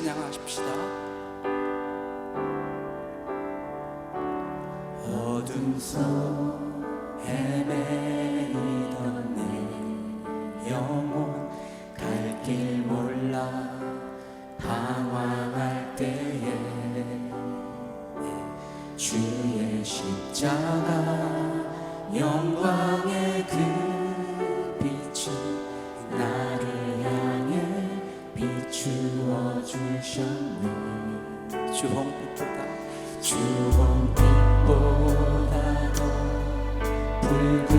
찬양하십시다. 어둠 속 헤매이던 내 영혼 갈 길 몰라 방황할 때에 주의 십자가 영광의 그 빛이 나를 향해 비추어 주셨네. 주홍빛보다도 붉은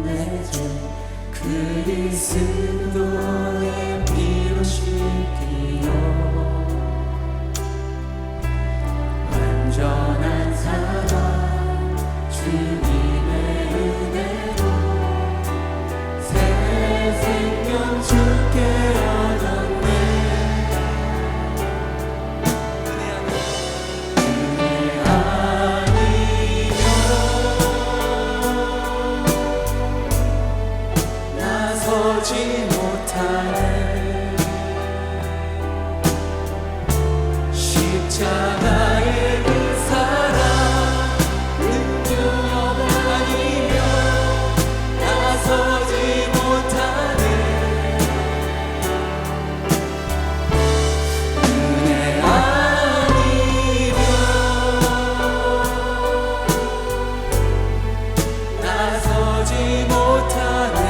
내 죄 그리스도의 피로 씻기어 완전한 사랑 주님의 은혜로 새 생명 주께 얻었네. 서지 못하네. 십자가의 그 사랑 능력 아니면 나서지 못하네. 은혜 아니면 나서지 못하네.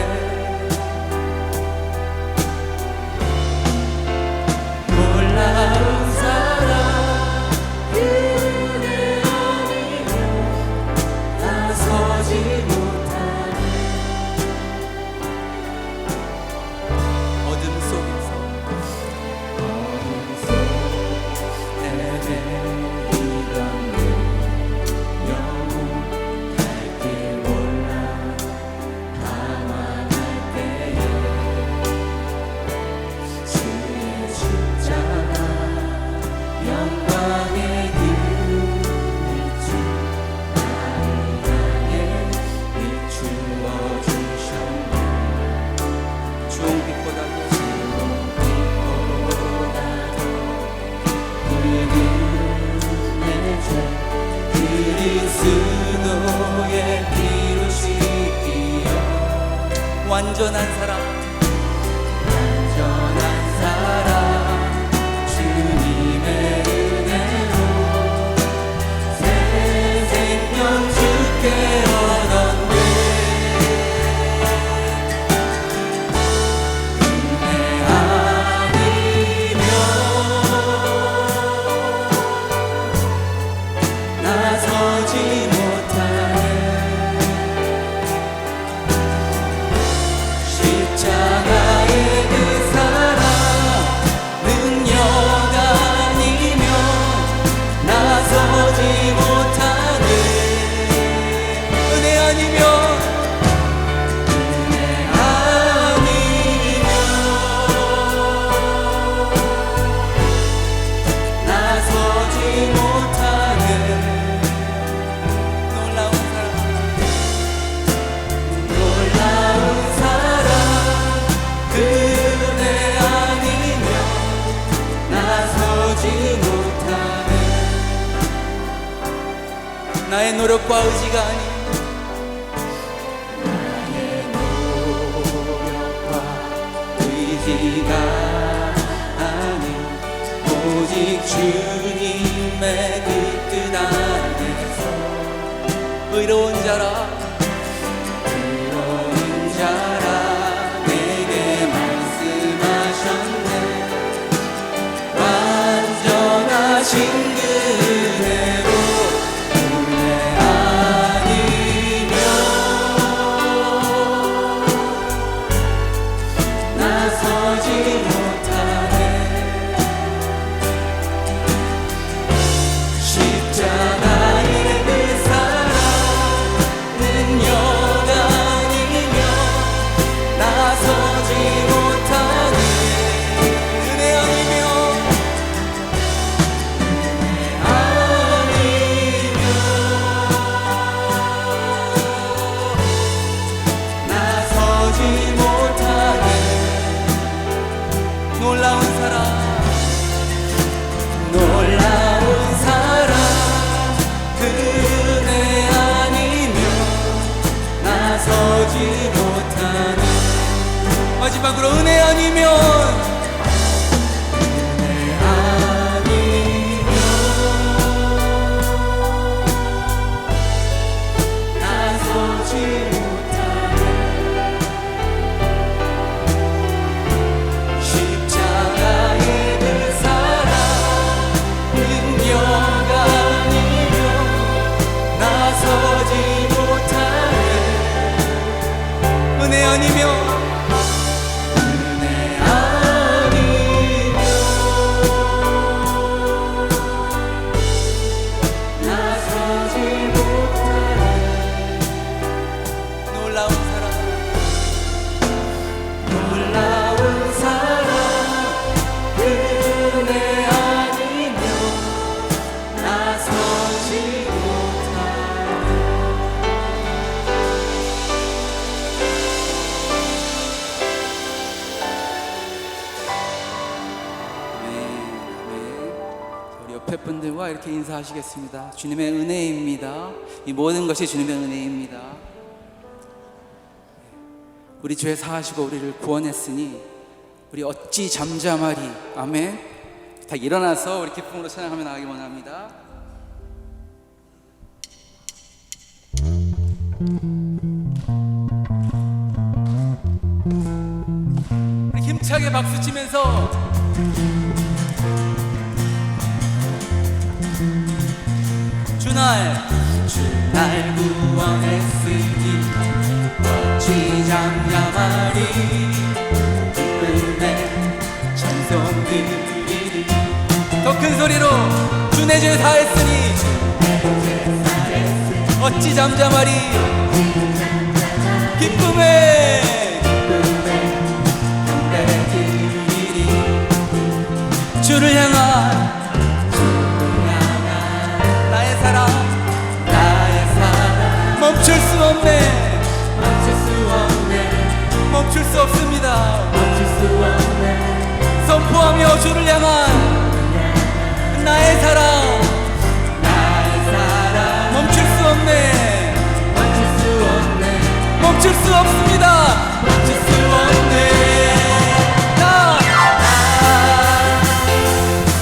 그리스도의 피로 씻기어 완전한 사랑 주님의 은혜로 새 생명 주께 얻었네. 은혜 아니면 나서지 못하네. 십자가의 그 사랑 능력 아니면 나서지 못하네. 은혜 아니면 나서지 못하네. 그 은혜 아니면 나서지 못하네. 나의 노력과 의지가 아닌 나의 노력과 의지가 아닌 오직 주님의 그 뜻 안에서 의로운 자라 내게 말씀하셨네. 완전하신 그 은혜로 은혜 아니면 나서지 못하네. 십자가의 그 사랑 이렇게 인사하시겠습니다. 주님의 은혜입니다. 이 모든 것이 주님의 은혜입니다. 우리 죄 사하시고 우리를 구원했으니 우리 어찌 잠잠하리. 아멘. 다 일어나서 우리 기쁨으로 찬양하며 나가기 원합니다. 우리 힘차게 박수 치면서 주날 구원했으니 어찌 잠잠하리. 기쁨에 찬송 드리리. 더 큰 소리로 주 내 죄 사했으니 어찌 잠잠하리. 기쁨에 경배 드리리. 주를 향한 나의 사랑 멈출 수 없네. 멈출 수 없습니다. 선포하며 주를 향한 나의 사랑 멈출 수 없네. 멈출 수 없습니다. 멈출 수 없네. 나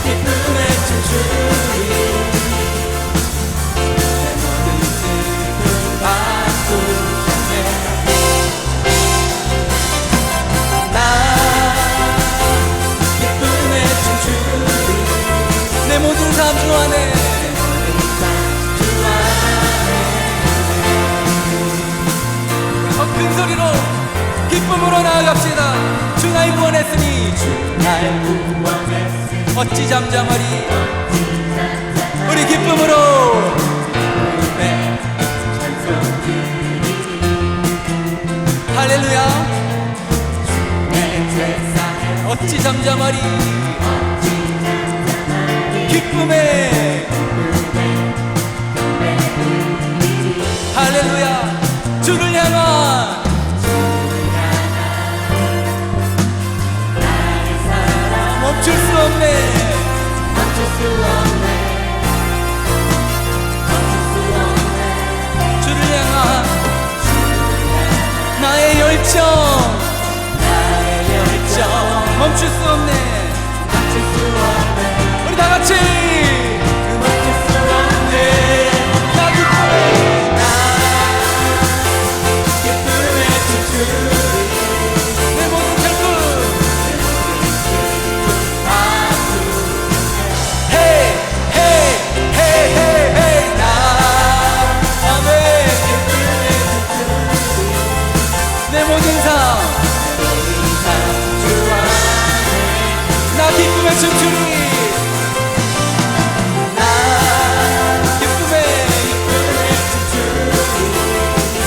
기쁨에 춤추리. 내 모든 슬픔 바꾸셨네. 나 기쁨에 춤추리. 내 모든 삶 주 안에 더 큰 소리로 기쁨으로 나아갑시다. 주 날 구원했으니 날 구원했으니 어찌 잠잠하리. 우리 기쁨으로 내 찬송 드리리. 할렐루야. 내 죄 사해 어찌 잠잠하리. 기쁨에 할렐루야. 주를 향한 멈출 수 없네. 멈출 수 없네. 멈출 수 없네. 주를 향한 나의 열정 멈출 수 없네. 멈출 수 없네. 우리 다 같이 멈출 수 없네. 나 기쁨에 기쁨에 춤추리. 내 모든 슬픔 헤이 헤이 헤이 헤이 헤이 나 아멘. 내 모든 삶 나 기쁨에 춤추리. 기쁨에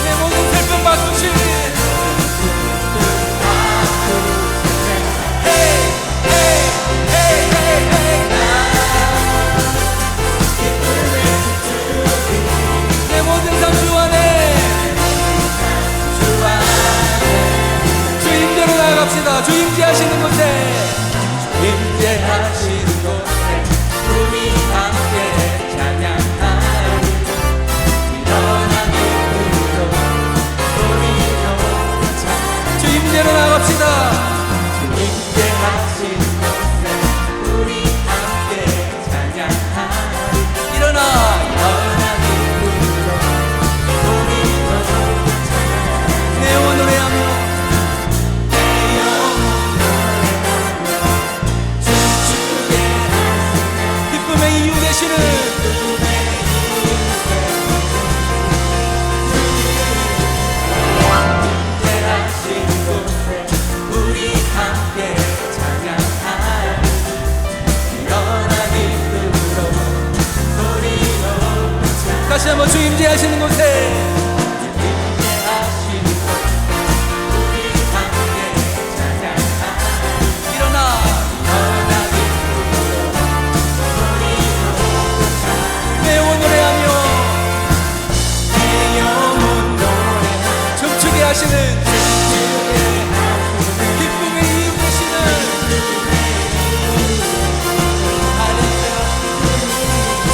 내 모든 슬픔 바꾸시. 헤이 헤이 헤이 헤이 헤이 내 모든 삶 주 안에 주 임재로 나아갑시다. 주 임재하시는 곳에 임재하시는 곳에 우리 함께 찬양하리. 일어나 기쁨으로 소리로 찬양. 주 임재로 나아갑시다. 임재하시는 곳에 우리 함께 찬양하리. 일어나 일어나 기쁨으로 소리로 찬양. 내 영혼 노래하며 내 영혼 노래하며 춤추게 하시네. 기쁨의 이유 되시는 임재하시는 곳에 우리 함께 찬양하리. 일어나 기쁨으로 소리로 찬양. 다시 한번 주 임재하시는 곳에 임재하시는 곳에 우리 함께 찬양하리. 일어나 일어나 기쁨으로 소리로 찬양. 내 영혼 노래하며 내 영혼 노래하며 춤추게 하시는 춤추게 하시네. 기쁨의 이유 되시는 할렐루야. 주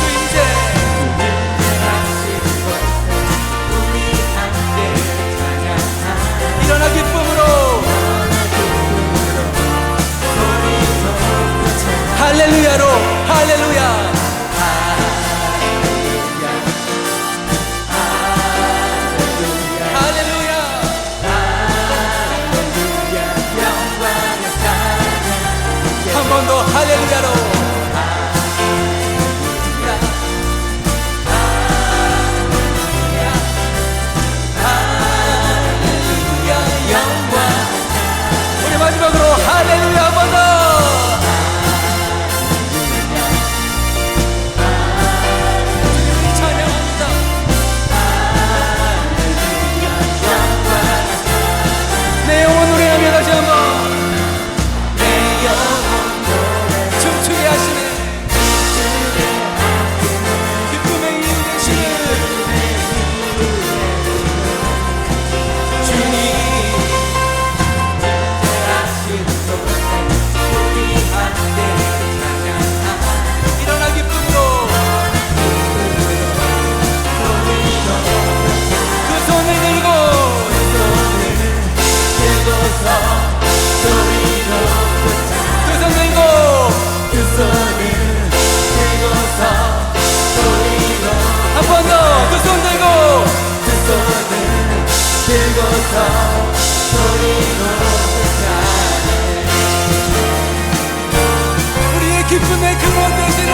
우리의 기쁨의 근원 되시는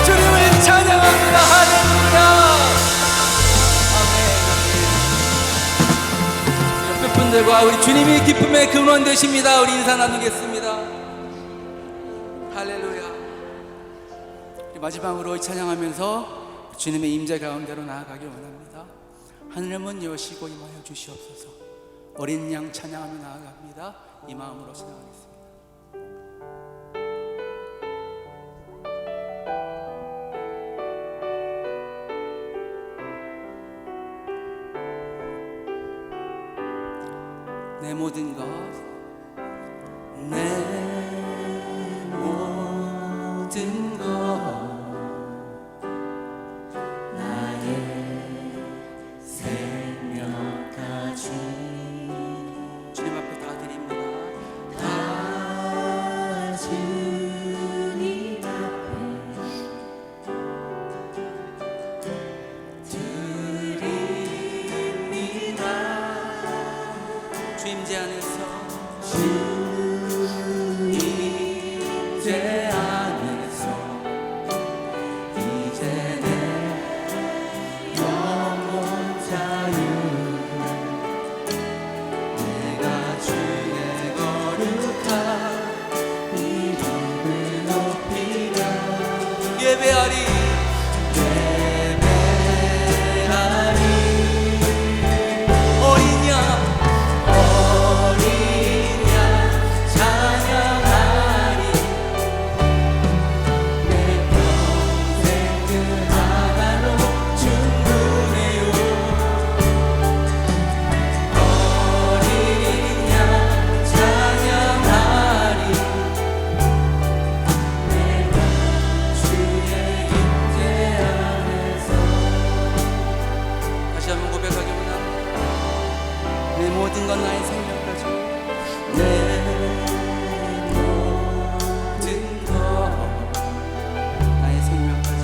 주님을 찬양합니다. 할렐루야. 아멘. 옆에 분들과 우리 주님이 기쁨의 근원 되십니다. 우리 인사 나누겠습니다. 할렐루야. 우리 마지막으로 찬양하면서 주님의 임재 가운데로 나아가길 원합니다. 하늘의 문 여시고 임하여 주시옵소서. 어린 양 찬양하며 나아갑니다. 이 마음으로 찬양하겠습니다. 내 모든 것, 내 모든 것, 주님 앞에 다 드립니다. 다 주님 앞에 드립니다. 주 임재 안에서 임재 안에서 이제 내 영혼 자유 내가 주의 거룩한 이름을 높이며 예배하리. 어린 양 찬양하리 내 평생 그 하나로 충분해요 어린 양 찬양하리 내가 주의 임재 안에서 다시 한번 고백하기 원합니다. 내 모든 건 나의 생명까지, 내 모든 것 나의 생명까지,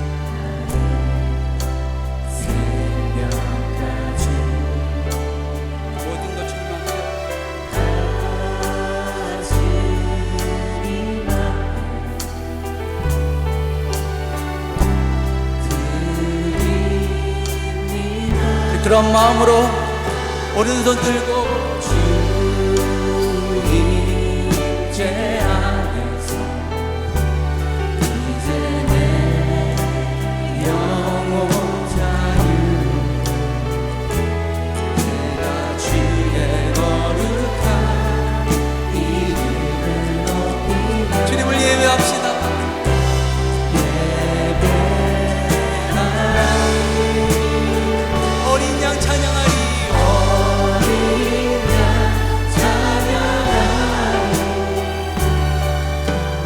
생명까지 모든 것 주님 앞에 주님 앞에 드립니다 그런 마음으로 오른손 들고 주 임재 안에서 이제 내 영혼 자유 내가 주의 거룩한 이름을 높이며 주님을 예배합시다. 어린 양 찬양하리. 어린 양 찬양하리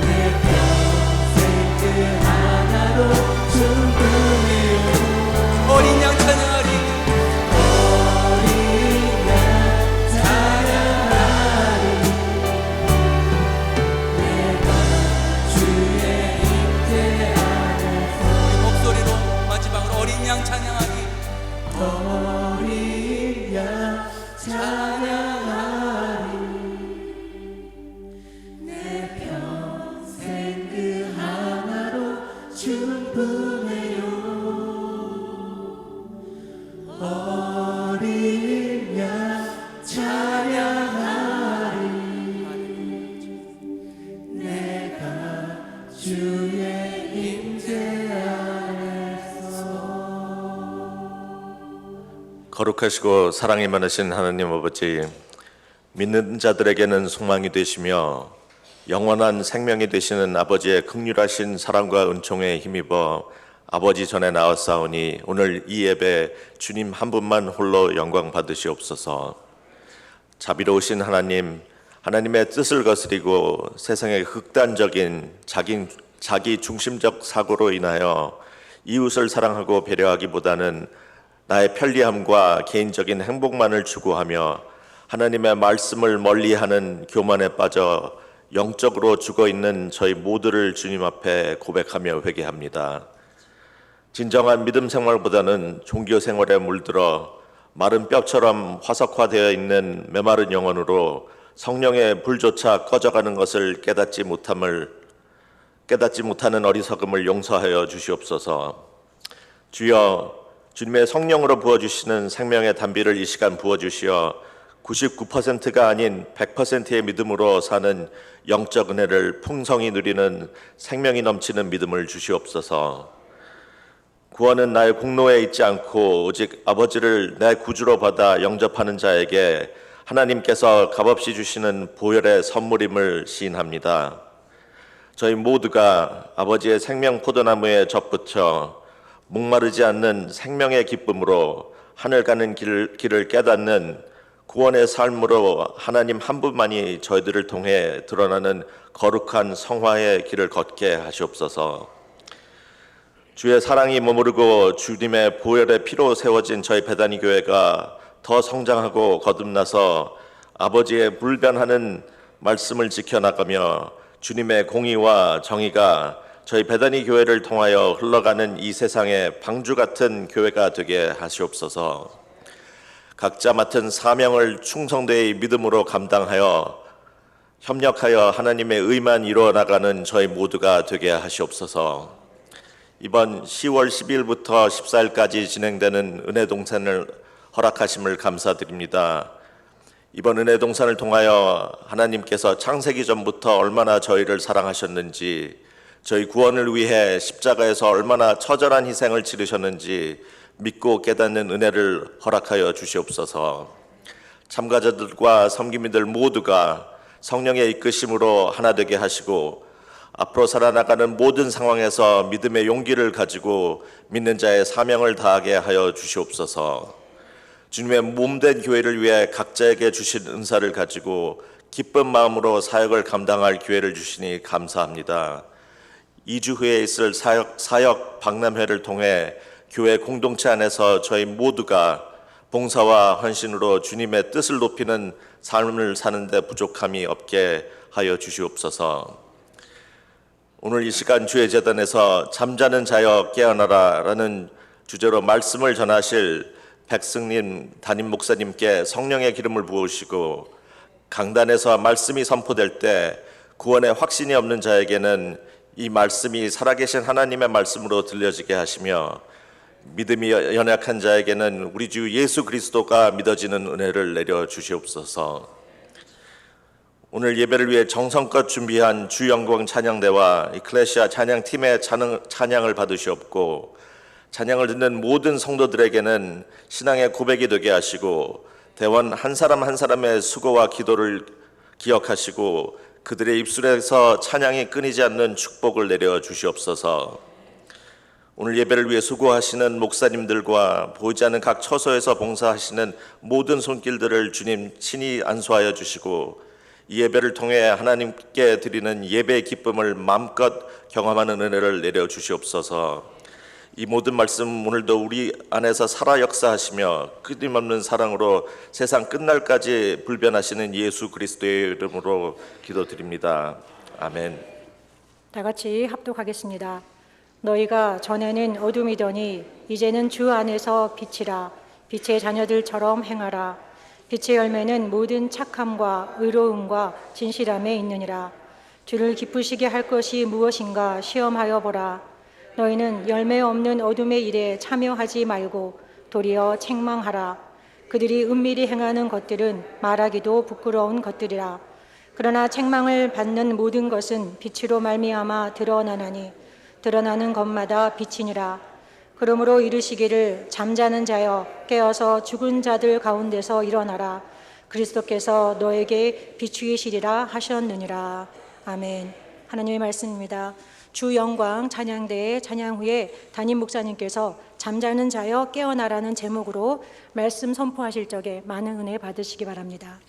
내 평생 그 하나로 충분해요 어린 양 찬양하리. 어린 양 찬양하리 내가 주의 임재 안에서 우리 목소리로 마지막으로 어린 양 찬양하리. 어린 양 찬양하리 내 평생 그 하나로 충분해요 어린 양 찬양하리 내가 주의 임재 거룩하시고 사랑이 많으신 하나님 아버지, 믿는 자들에게는 소망이 되시며 영원한 생명이 되시는 아버지의 긍휼하신 사랑과 은총에 힘입어 아버지 전에 나왔사오니 오늘 이 예배 주님 한 분만 홀로 영광 받으시옵소서. 자비로우신 하나님, 하나님의 뜻을 거스리고 세상의 극단적인 자기 중심적 사고로 인하여 이웃을 사랑하고 배려하기보다는 나의 편리함과 개인적인 행복만을 추구하며 하나님의 말씀을 멀리하는 교만에 빠져 영적으로 죽어있는 저희 모두를 주님 앞에 고백하며 회개합니다. 진정한 믿음 생활보다는 종교 생활에 물들어 마른 뼈처럼 화석화되어 있는 메마른 영혼으로 성령의 불조차 꺼져가는 것을 깨닫지 못하는 어리석음을 용서하여 주시옵소서. 주여, 주님의 성령으로 부어주시는 생명의 단비를 이 시간 부어주시어 99%가 아닌 100%의 믿음으로 사는 영적 은혜를 풍성히 누리는 생명이 넘치는 믿음을 주시옵소서. 구원은 나의 공로에 있지 않고 오직 아버지를 내 구주로 받아 영접하는 자에게 하나님께서 값없이 주시는 보혈의 선물임을 시인합니다. 저희 모두가 아버지의 생명 포도나무에 접붙여 목마르지 않는 생명의 기쁨으로 하늘 가는 길을 깨닫는 구원의 삶으로 하나님 한 분만이 저희들을 통해 드러나는 거룩한 성화의 길을 걷게 하시옵소서. 주의 사랑이 머무르고 주님의 보혈의 피로 세워진 저희 베다니 교회가 더 성장하고 거듭나서 아버지의 불변하는 말씀을 지켜나가며 주님의 공의와 정의가 저희 베다니 교회를 통하여 흘러가는 이 세상의 방주 같은 교회가 되게 하시옵소서. 각자 맡은 사명을 충성되이 믿음으로 감당하여 협력하여 하나님의 의만 이루어 나가는 저희 모두가 되게 하시옵소서. 이번 10월 10일부터 14일까지 진행되는 은혜동산을 허락하심을 감사드립니다. 이번 은혜동산을 통하여 하나님께서 창세기 전부터 얼마나 저희를 사랑하셨는지, 저희 구원을 위해 십자가에서 얼마나 처절한 희생을 치르셨는지 믿고 깨닫는 은혜를 허락하여 주시옵소서. 참가자들과 섬김이들 모두가 성령의 이끄심으로 하나 되게 하시고 앞으로 살아나가는 모든 상황에서 믿음의 용기를 가지고 믿는 자의 사명을 다하게 하여 주시옵소서. 주님의 몸된 교회를 위해 각자에게 주신 은사를 가지고 기쁜 마음으로 사역을 감당할 기회를 주시니 감사합니다. 2주 후에 있을 사역 박람회를 통해 교회 공동체 안에서 저희 모두가 봉사와 헌신으로 주님의 뜻을 높이는 삶을 사는 데 부족함이 없게 하여 주시옵소서. 오늘 이 시간 주의 제단에서 잠자는 자여 깨어나라 라는 주제로 말씀을 전하실 백승림 담임 목사님께 성령의 기름을 부으시고 강단에서 말씀이 선포될 때 구원의 확신이 없는 자에게는 이 말씀이 살아계신 하나님의 말씀으로 들려지게 하시며 믿음이 연약한 자에게는 우리 주 예수 그리스도가 믿어지는 은혜를 내려 주시옵소서. 오늘 예배를 위해 정성껏 준비한 주영광 찬양대와 이클레시아 찬양팀의 찬양을 받으시옵고 찬양을 듣는 모든 성도들에게는 신앙의 고백이 되게 하시고 대원 한 사람 한 사람의 수고와 기도를 기억하시고 그들의 입술에서 찬양이 끊이지 않는 축복을 내려 주시옵소서. 오늘 예배를 위해 수고하시는 목사님들과 보이지 않는 각 처소에서 봉사하시는 모든 손길들을 주님 친히 안수하여 주시고 이 예배를 통해 하나님께 드리는 예배의 기쁨을 마음껏 경험하는 은혜를 내려 주시옵소서. 이 모든 말씀 오늘도 우리 안에서 살아 역사하시며 끊임없는 사랑으로 세상 끝날까지 불변하시는 예수 그리스도의 이름으로 기도드립니다. 아멘. 다 같이 합독하겠습니다. 너희가 전에는 어둠이더니 이제는 주 안에서 빛이라. 빛의 자녀들처럼 행하라. 빛의 열매는 모든 착함과 의로움과 진실함에 있느니라. 주를 기쁘시게 할 것이 무엇인가 시험하여 보라. 너희는 열매 없는 어둠의 일에 참여하지 말고 도리어 책망하라. 그들이 은밀히 행하는 것들은 말하기도 부끄러운 것들이라. 그러나 책망을 받는 모든 것은 빛으로 말미암아 드러나나니 드러나는 것마다 빛이니라. 그러므로 이르시기를 잠자는 자여 깨어서 죽은 자들 가운데서 일어나라. 그리스도께서 너에게 비추이시리라 하셨느니라. 아멘. 하나님의 말씀입니다. 주 영광 찬양대의 찬양 후에 담임 목사님께서 잠자는 자여 깨어나라는 제목으로 말씀 선포하실 적에 많은 은혜 받으시기 바랍니다.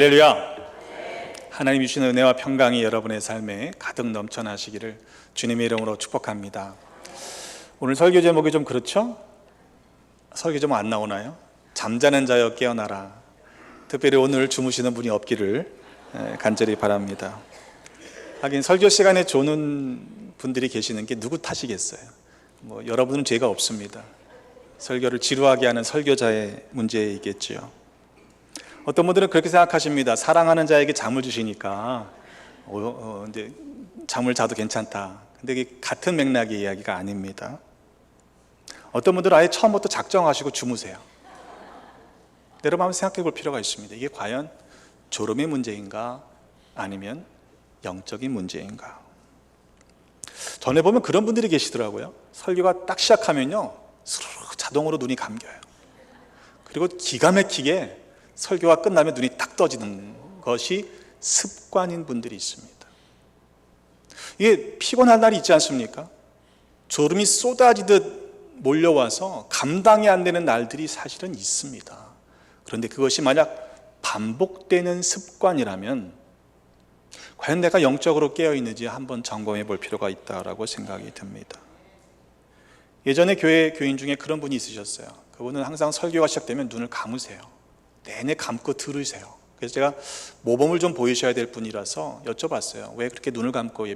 할렐루야. 하나님이 주시는 은혜와 평강이 여러분의 삶에 가득 넘쳐나시기를 주님의 이름으로 축복합니다. 오늘 설교 제목이 좀 그렇죠? 설교 제목 안 나오나요? 잠자는 자여 깨어나라. 특별히 오늘 주무시는 분이 없기를 간절히 바랍니다. 하긴 설교 시간에 조는 분들이 계시는 게 누구 탓이겠어요? 여러분은 죄가 없습니다. 설교를 지루하게 하는 설교자의 문제이겠지요. 어떤 분들은 그렇게 생각하십니다. 사랑하는 자에게 잠을 주시니까 이제 잠을 자도 괜찮다. 근데 이게 같은 맥락의 이야기가 아닙니다. 어떤 분들은 아예 처음부터 작정하시고 주무세요. 여러분 한번 생각해 볼 필요가 있습니다. 이게 과연 졸음의 문제인가 아니면 영적인 문제인가? 전에 보면 그런 분들이 계시더라고요. 설교가 딱 시작하면요 스르륵 자동으로 눈이 감겨요. 그리고 기가 막히게 설교가 끝나면 눈이 딱 떠지는 것이 습관인 분들이 있습니다. 이게 피곤한 날이 있지 않습니까? 졸음이 쏟아지듯 몰려와서 감당이 안 되는 날들이 사실은 있습니다. 그런데 그것이 만약 반복되는 습관이라면 과연 내가 영적으로 깨어있는지 한번 점검해 볼 필요가 있다고 생각이 듭니다. 예전에 교회 교인 중에 그런 분이 있으셨어요. 그분은 항상 설교가 시작되면 눈을 감으세요. 내내 감고 들으세요. 그래서 제가 모범을 좀 보이셔야 될 분이라서 여쭤봤어요. 왜 그렇게 눈을 감고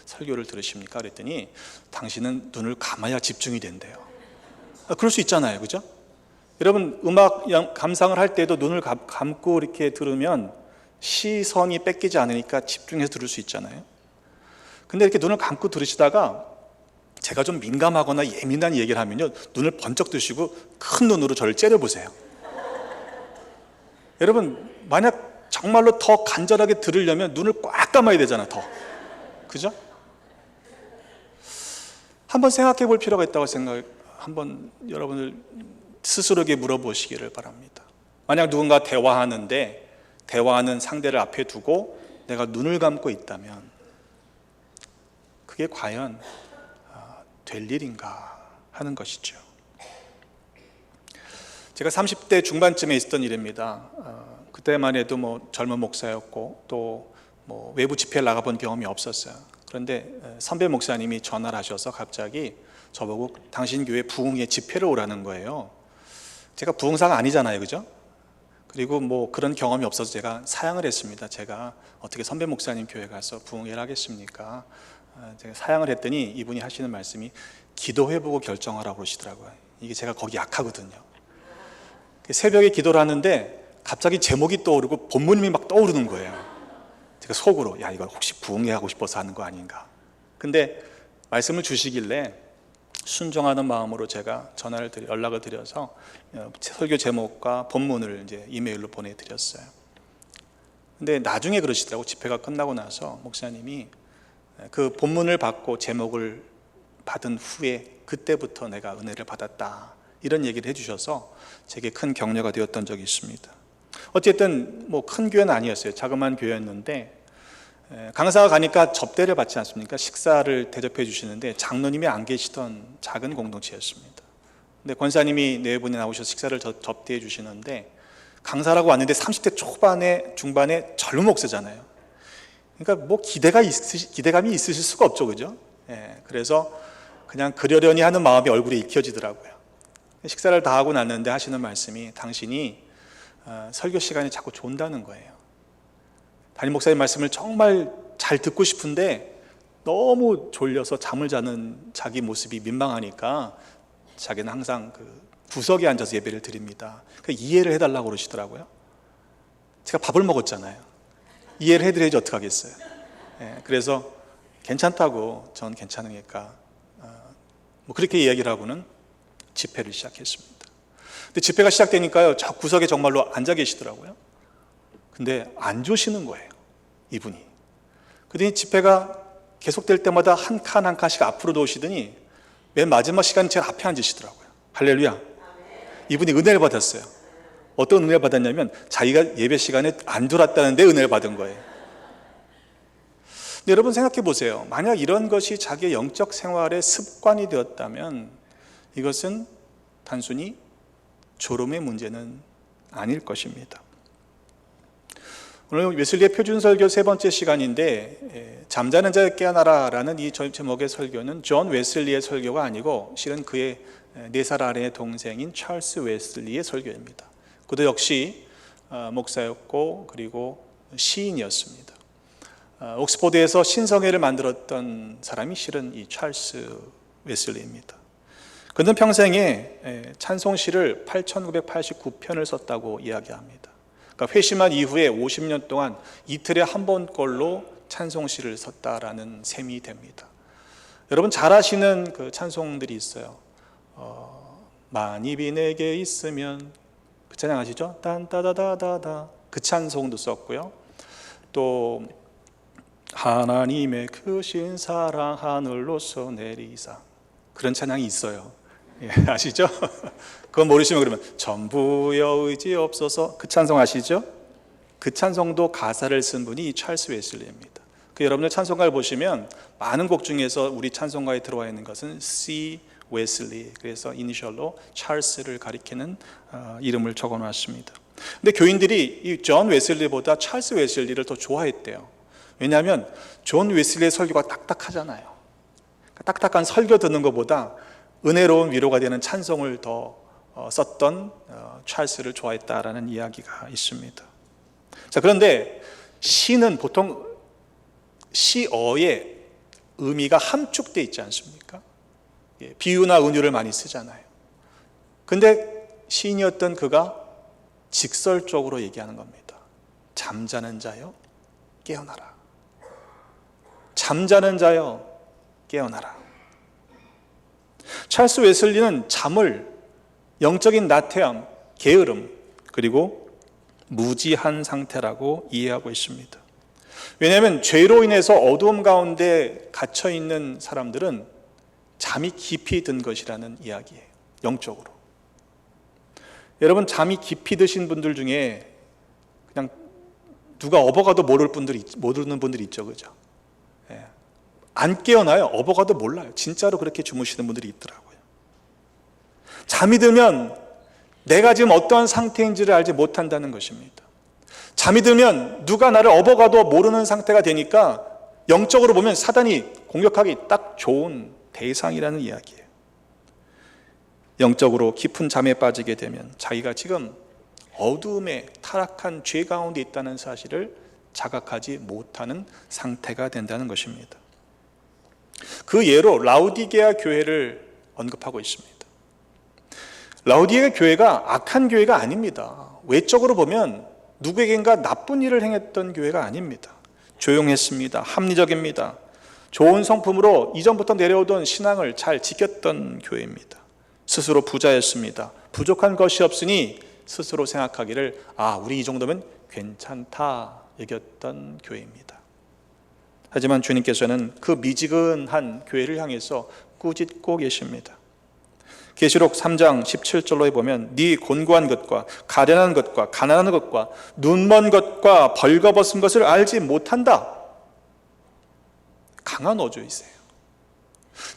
설교를 들으십니까? 그랬더니 당신은 눈을 감아야 집중이 된대요. 그럴 수 있잖아요, 그죠? 여러분 음악 감상을 할 때도 눈을 감고 이렇게 들으면 시선이 뺏기지 않으니까 집중해서 들을 수 있잖아요. 근데 이렇게 눈을 감고 들으시다가 제가 좀 민감하거나 예민한 얘기를 하면요 눈을 번쩍 뜨시고 큰 눈으로 저를 째려보세요. 여러분 만약 정말로 더 간절하게 들으려면 눈을 꽉 감아야 되잖아, 더. 그죠? 한번 생각해 볼 필요가 있다고 한번 여러분들 스스로에게 물어보시기를 바랍니다. 만약 누군가 대화하는 상대를 앞에 두고 내가 눈을 감고 있다면 그게 과연 될 일인가 하는 것이죠. 제가 30대 중반쯤에 있었던 일입니다. 그때만 해도 젊은 목사였고 또 외부 집회를 나가본 경험이 없었어요. 그런데 선배 목사님이 전화를 하셔서 갑자기 저보고 당신 교회 부흥회 집회를 오라는 거예요. 제가 부흥사가 아니잖아요, 그죠? 그리고 그런 경험이 없어서 제가 사양을 했습니다. 제가 어떻게 선배 목사님 교회 가서 부흥회를 하겠습니까? 제가 사양을 했더니 이분이 하시는 말씀이 기도해보고 결정하라고 그러시더라고요. 이게 제가 거기 약하거든요. 새벽에 기도를 하는데 갑자기 제목이 떠오르고 본문이 막 떠오르는 거예요. 제가 속으로 이거 혹시 부흥회 하고 싶어서 하는 거 아닌가. 근데 말씀을 주시길래 순종하는 마음으로 제가 연락을 드려서 설교 제목과 본문을 이제 이메일로 보내드렸어요. 근데 나중에 그러시더라고. 집회가 끝나고 나서 목사님이 그 본문을 받고 제목을 받은 후에 그때부터 내가 은혜를 받았다, 이런 얘기를 해주셔서 제게 큰 격려가 되었던 적이 있습니다. 어쨌든 큰 교회는 아니었어요. 자그마한 교회였는데 강사가 가니까 접대를 받지 않습니까? 식사를 대접해 주시는데 장로님이 안 계시던 작은 공동체였습니다. 근데 권사님이 네 분이 나오셔서 식사를 접대해 주시는데 강사라고 왔는데 30대 중반에 젊은 목사잖아요. 그러니까 기대감이 있으실 수가 없죠, 그죠? 그래서 그냥 그러려니 하는 마음이 얼굴에 익혀지더라고요. 식사를 다 하고 났는데 하시는 말씀이 당신이 설교 시간에 자꾸 존다는 거예요. 담임 목사님 말씀을 정말 잘 듣고 싶은데 너무 졸려서 잠을 자는 자기 모습이 민망하니까 자기는 항상 구석에 앉아서 예배를 드립니다. 그러니까 이해를 해달라고 그러시더라고요. 제가 밥을 먹었잖아요. 이해를 해드려야지 어떡하겠어요. 그래서 괜찮다고, 전 괜찮으니까 그렇게 이야기를 하고는 집회를 시작했습니다. 근데 집회가 시작되니까요 저 구석에 정말로 앉아 계시더라고요. 근데 안 조시는 거예요, 이분이. 그러더니 집회가 계속될 때마다 한 칸 한 칸씩 앞으로 도시더니 맨 마지막 시간에 제가 앞에 앉으시더라고요. 할렐루야. 이분이 은혜를 받았어요. 어떤 은혜를 받았냐면 자기가 예배 시간에 안 졸았다는데 은혜를 받은 거예요. 근데 여러분 생각해 보세요. 만약 이런 것이 자기의 영적 생활의 습관이 되었다면 이것은 단순히 졸음의 문제는 아닐 것입니다. 오늘 웨슬리의 표준 설교 세 번째 시간인데 잠자는 자여 깨어나라라는 이 제목의 설교는 존 웨슬리의 설교가 아니고 실은 그의 4살 아래의 동생인 찰스 웨슬리의 설교입니다. 그도 역시 목사였고 그리고 시인이었습니다. 옥스포드에서 신성회를 만들었던 사람이 실은 이 찰스 웨슬리입니다. 그는 평생에 찬송시를 8,989편을 썼다고 이야기합니다. 그러니까 회심한 이후에 50년 동안 이틀에 한 번꼴로 찬송시를 썼다라는 셈이 됩니다. 여러분 잘 아시는 그 찬송들이 있어요. 만입이 내게 있으면 그 찬양 아시죠? 딴따다다다다 그 찬송도 썼고요. 또 하나님의 크신 사랑 하늘로서 내리사 그런 찬양이 있어요. 예, 아시죠? 그건 모르시면 그러면 전부여 의지 없어서 그 찬송 아시죠? 그 찬송도 가사를 쓴 분이 찰스 웨슬리입니다. 그 여러분들 찬송가를 보시면 많은 곡 중에서 우리 찬송가에 들어와 있는 것은 C. 웨슬리, 그래서 이니셜로 찰스를 가리키는 이름을 적어놨습니다. 근데 교인들이 이 존 웨슬리보다 찰스 웨슬리를 더 좋아했대요. 왜냐하면 존 웨슬리의 설교가 딱딱하잖아요. 딱딱한 설교 듣는 것보다 은혜로운 위로가 되는 찬송을 더 썼던 찰스를 좋아했다라는 이야기가 있습니다. 자, 그런데 시는 보통 시어의 의미가 함축되어 있지 않습니까? 비유나 은유를 많이 쓰잖아요. 근데 시인이었던 그가 직설적으로 얘기하는 겁니다. 잠자는 자여 깨어나라. 잠자는 자여 깨어나라. 찰스 웨슬리는 잠을 영적인 나태함, 게으름, 그리고 무지한 상태라고 이해하고 있습니다. 왜냐하면 죄로 인해서 어두움 가운데 갇혀 있는 사람들은 잠이 깊이 든 것이라는 이야기예요. 영적으로. 여러분 잠이 깊이 드신 분들 중에 그냥 누가 업어가도 모르는 분들이 있죠, 그죠? 예. 안 깨어나요. 업어가도 몰라요. 진짜로 그렇게 주무시는 분들이 있더라고요. 잠이 들면 내가 지금 어떠한 상태인지를 알지 못한다는 것입니다. 잠이 들면 누가 나를 업어가도 모르는 상태가 되니까 영적으로 보면 사단이 공격하기 딱 좋은 대상이라는 이야기예요. 영적으로 깊은 잠에 빠지게 되면 자기가 지금 어두움에 타락한 죄 가운데 있다는 사실을 자각하지 못하는 상태가 된다는 것입니다. 그 예로 라우디게아 교회를 언급하고 있습니다. 라우디게아 교회가 악한 교회가 아닙니다. 외적으로 보면 누구에겐가 나쁜 일을 행했던 교회가 아닙니다. 조용했습니다. 합리적입니다. 좋은 성품으로 이전부터 내려오던 신앙을 잘 지켰던 교회입니다. 스스로 부자였습니다. 부족한 것이 없으니 스스로 생각하기를 우리 이 정도면 괜찮다 여겼던 교회입니다. 하지만 주님께서는 그 미지근한 교회를 향해서 꾸짖고 계십니다. 계시록 3장 17절로에 보면 네 곤고한 것과 가련한 것과 가난한 것과 눈먼 것과 벌거벗은 것을 알지 못한다. 강한 어조이세요.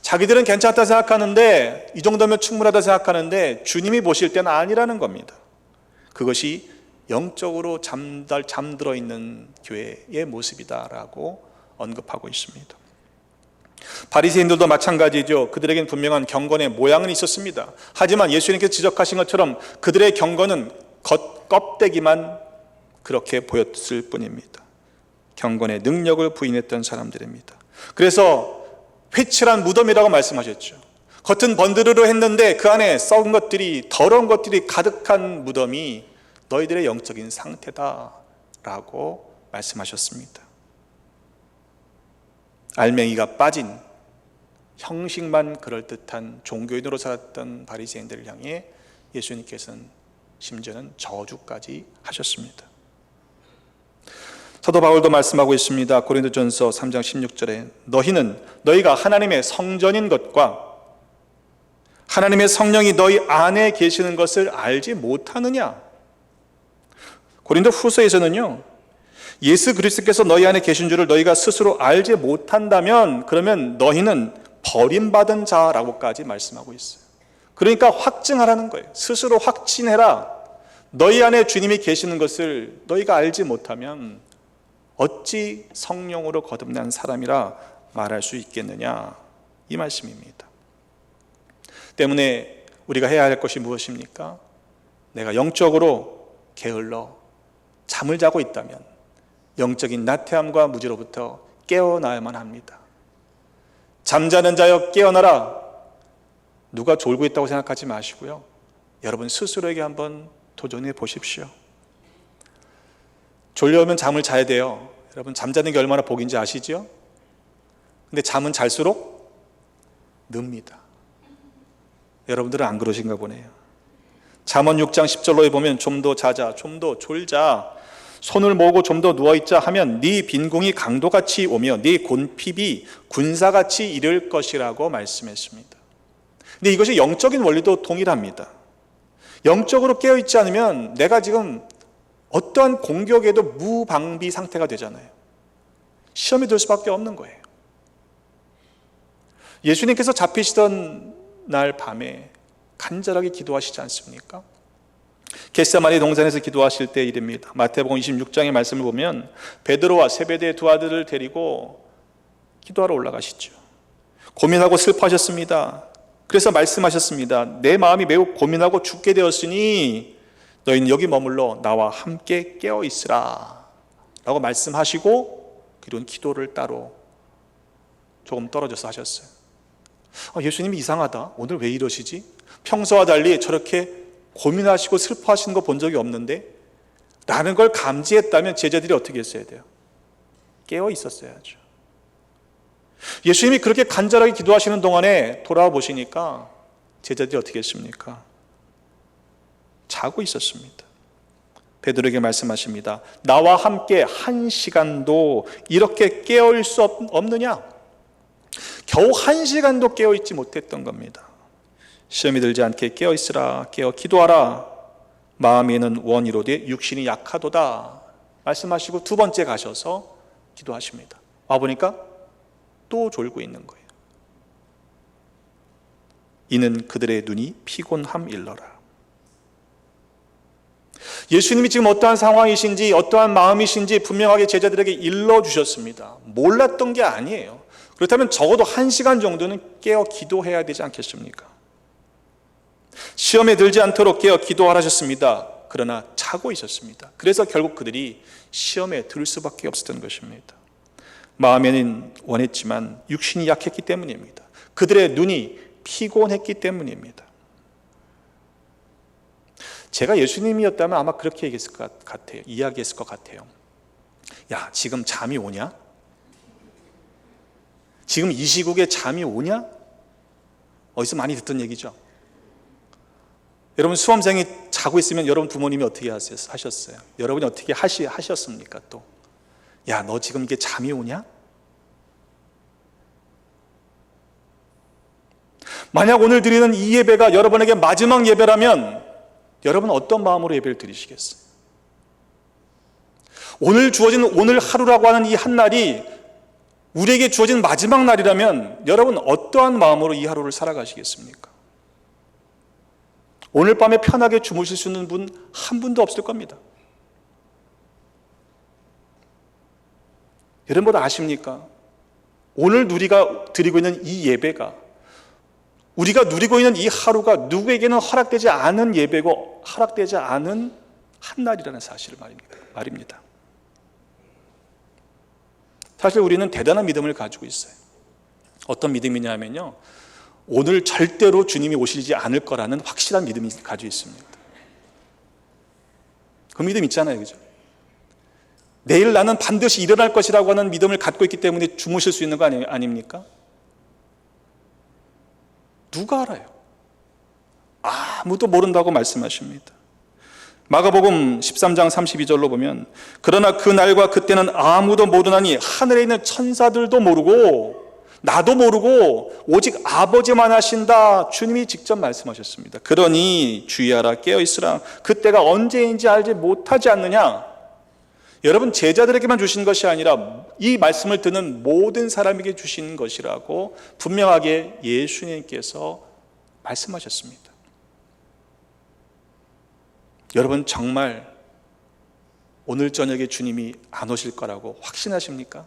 자기들은 괜찮다 생각하는데 이 정도면 충분하다 생각하는데 주님이 보실 때는 아니라는 겁니다. 그것이 영적으로 잠들어 있는 교회의 모습이다라고 언급하고 있습니다. 바리새인들도 마찬가지죠. 그들에겐 분명한 경건의 모양은 있었습니다. 하지만 예수님께서 지적하신 것처럼 그들의 경건은 껍데기만 그렇게 보였을 뿐입니다. 경건의 능력을 부인했던 사람들입니다. 그래서 회칠한 무덤이라고 말씀하셨죠. 겉은 번드르르 했는데 그 안에 썩은 것들이, 더러운 것들이 가득한 무덤이 너희들의 영적인 상태다라고 말씀하셨습니다. 알맹이가 빠진 형식만 그럴듯한 종교인으로 살았던 바리새인들을 향해 예수님께서는 심지어는 저주까지 하셨습니다. 사도 바울도 말씀하고 있습니다. 고린도전서 3장 16절에 너희가 하나님의 성전인 것과 하나님의 성령이 너희 안에 계시는 것을 알지 못하느냐? 고린도 후서에서는요, 예수 그리스도께서 너희 안에 계신 줄을 너희가 스스로 알지 못한다면 그러면 너희는 버림받은 자라고까지 말씀하고 있어요. 그러니까 확증하라는 거예요. 스스로 확신해라. 너희 안에 주님이 계시는 것을 너희가 알지 못하면 어찌 성령으로 거듭난 사람이라 말할 수 있겠느냐, 이 말씀입니다. 때문에 우리가 해야 할 것이 무엇입니까? 내가 영적으로 게을러 잠을 자고 있다면 영적인 나태함과 무지로부터 깨어나야만 합니다. 잠자는 자여 깨어나라. 누가 졸고 있다고 생각하지 마시고요, 여러분 스스로에게 한번 도전해 보십시오. 졸려오면 잠을 자야 돼요. 여러분 잠자는 게 얼마나 복인지 아시죠? 근데 잠은 잘수록 늡니다. 여러분들은 안 그러신가 보네요. 잠언 6장 10절로에 보면 좀 더 자자, 좀 더 졸자, 손을 모으고 좀 더 누워있자 하면 네 빈궁이 강도같이 오며 네 곤핍이 군사같이 이를 것이라고 말씀했습니다. 근데 이것이 영적인 원리도 동일합니다. 영적으로 깨어있지 않으면 내가 지금 어떠한 공격에도 무방비 상태가 되잖아요. 시험이 들 수밖에 없는 거예요. 예수님께서 잡히시던 날 밤에 간절하게 기도하시지 않습니까? 겟세마네 동산에서 기도하실 때 일입니다. 마태복음 26장의 말씀을 보면 베드로와 세베대의 두 아들을 데리고 기도하러 올라가시죠. 고민하고 슬퍼하셨습니다. 그래서 말씀하셨습니다. 내 마음이 매우 고민하고 죽게 되었으니 너희는 여기 머물러 나와 함께 깨어 있으라 라고 말씀하시고, 그리고 기도를 따로 조금 떨어져서 하셨어요. 예수님이 이상하다, 오늘 왜 이러시지? 평소와 달리 저렇게 고민하시고 슬퍼하시는 거 본 적이 없는데, 라는 걸 감지했다면 제자들이 어떻게 했어야 돼요? 깨어 있었어야죠. 예수님이 그렇게 간절하게 기도하시는 동안에 돌아와 보시니까 제자들이 어떻게 했습니까? 자고 있었습니다. 베드로에게 말씀하십니다. 나와 함께 1시간도 이렇게 깨어있을 수 없느냐? 겨우 1시간도 깨어있지 못했던 겁니다. 시험이 들지 않게 깨어있으라, 깨어 기도하라. 마음에는 원이로되 육신이 약하도다 말씀하시고 두 번째 가셔서 기도하십니다. 와보니까 또 졸고 있는 거예요. 이는 그들의 눈이 피곤함 일러라. 예수님이 지금 어떠한 상황이신지 어떠한 마음이신지 분명하게 제자들에게 일러주셨습니다. 몰랐던 게 아니에요. 그렇다면 적어도 1시간 정도는 깨어 기도해야 되지 않겠습니까? 시험에 들지 않도록 깨어 기도하셨습니다. 그러나 자고 있었습니다. 그래서 결국 그들이 시험에 들 수밖에 없었던 것입니다. 마음에는 원했지만 육신이 약했기 때문입니다. 그들의 눈이 피곤했기 때문입니다. 제가 예수님이었다면 아마 그렇게 얘기했을 것 같아요. 이야기했을 것 같아요. 야, 지금 잠이 오냐? 지금 이 시국에 잠이 오냐? 어디서 많이 듣던 얘기죠. 여러분 수험생이 자고 있으면 여러분 부모님이 어떻게 하셨어요? 여러분이 어떻게 하셨습니까? 또, 야, 너 지금 이게 잠이 오냐? 만약 오늘 드리는 이 예배가 여러분에게 마지막 예배라면 여러분은 어떤 마음으로 예배를 드리시겠어요? 오늘 주어진 오늘 하루라고 하는 이 한 날이 우리에게 주어진 마지막 날이라면 여러분 어떠한 마음으로 이 하루를 살아가시겠습니까? 오늘 밤에 편하게 주무실 수 있는 분 한 분도 없을 겁니다. 여러분 아십니까? 오늘 우리가 드리고 있는 이 예배가, 우리가 누리고 있는 이 하루가 누구에게는 허락되지 않은 예배고 허락되지 않은 한 날이라는 사실을 말입니다. 사실 우리는 대단한 믿음을 가지고 있어요. 어떤 믿음이냐면요, 오늘 절대로 주님이 오시지 않을 거라는 확실한 믿음이 가지고 있습니다. 그 믿음 있잖아요, 그죠? 내일 나는 반드시 일어날 것이라고 하는 믿음을 갖고 있기 때문에 주무실 수 있는 거 아닙니까? 누가 알아요? 아무도 모른다고 말씀하십니다. 마가복음 13장 32절로 보면 그러나 그 날과 그때는 아무도 모르나니 하늘에 있는 천사들도 모르고 나도 모르고 오직 아버지만 아신다. 주님이 직접 말씀하셨습니다. 그러니 주의하라, 깨어있으라. 그때가 언제인지 알지 못하지 않느냐. 여러분 제자들에게만 주신 것이 아니라 이 말씀을 듣는 모든 사람에게 주신 것이라고 분명하게 예수님께서 말씀하셨습니다. 여러분 정말 오늘 저녁에 주님이 안 오실 거라고 확신하십니까?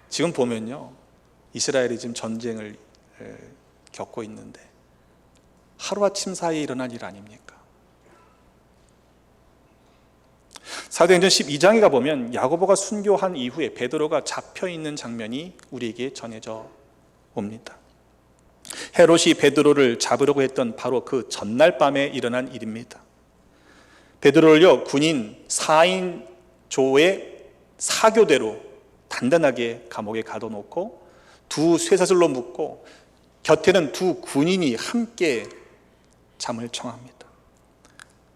지금 보면요, 이스라엘이 지금 전쟁을 겪고 있는데 하루아침 사이에 일어난 일 아닙니까? 사도행전 12장에 가보면 야고보가 순교한 이후에 베드로가 잡혀있는 장면이 우리에게 전해져 옵니다. 헤롯이 베드로를 잡으려고 했던 바로 그 전날 밤에 일어난 일입니다. 베드로를요, 군인 4인조의 사교대로 단단하게 감옥에 가둬놓고 두 쇠사슬로 묶고 곁에는 두 군인이 함께 잠을 청합니다.